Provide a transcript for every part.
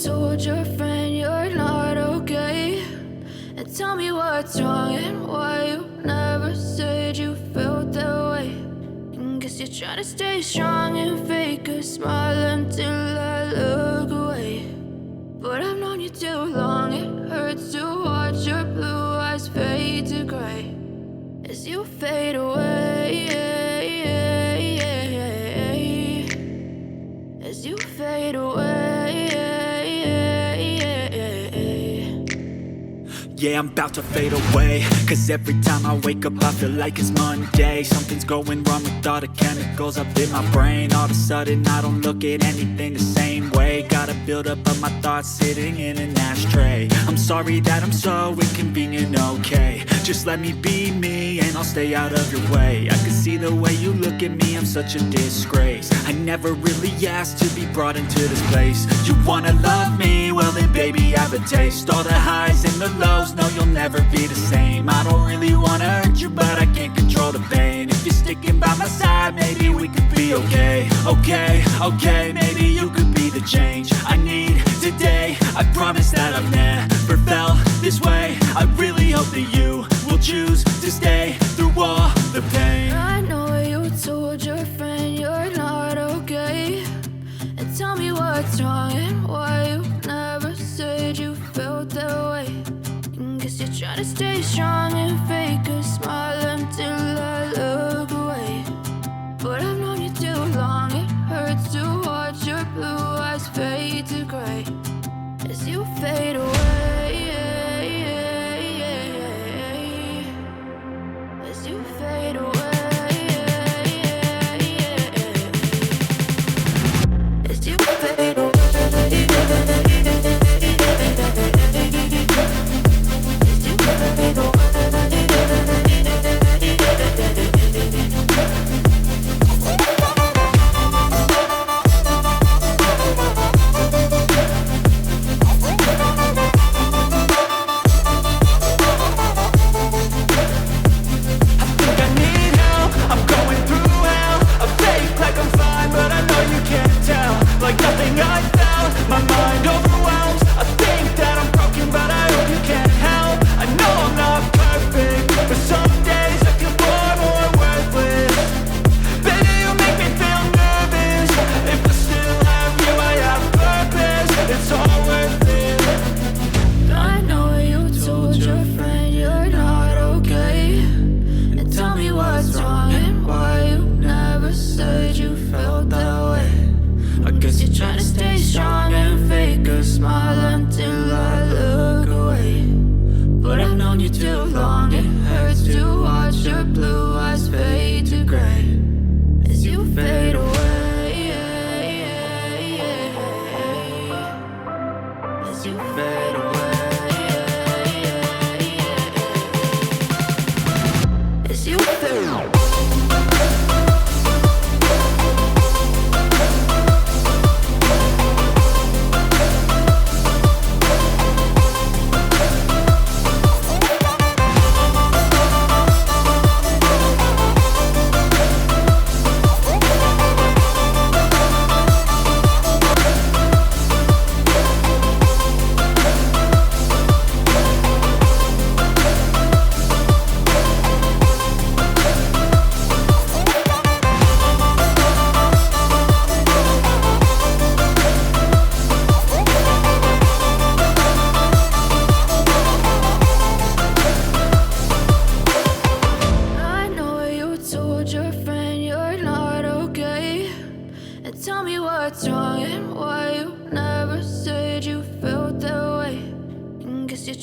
told your friend you're not okay? And tell me what's wrong and why you never said you felt that way. And guess you're trying to stay strong and fake a smile until I look away. But I've known you too long, it hurts to watch your blue eyes fade to gray as you fade away, as you fade away. Yeah, I'm about to fade away, cause every time I wake up I feel like it's Monday. Something's going wrong with all the chemicals up in my brain. All of a sudden I don't look at anything the same way. Gotta build up of my thoughts sitting in an ashtray. I'm sorry that I'm so inconvenient, okay? Just let me be me and I'll stay out of your way. I can see the way you look at me, I'm such a disgrace. I never really asked to be brought into this place. You wanna love me? Well then baby I have a taste. All the highs and the lows, no you'll never be the same. I don't really wanna hurt you but I can't control the pain. If you're sticking by my side maybe we could be okay. Okay, maybe you could be the change I need today. I promise that I've never felt this way. I really hope that you will choose to stay through all the pain. I know you told your friend you're not okay. And tell me what's wrong and why you never said you felt that way. And guess you're trying to stay strong and fake a smile until I look away. But I've known you too long, it hurts to watch your blue eyes fade to gray as you fade away, as you fade away, as you fade away.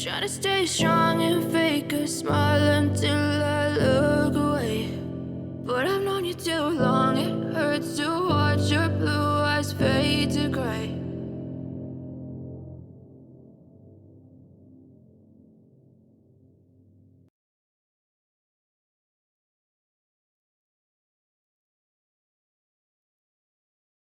Trying to stay strong and fake a smile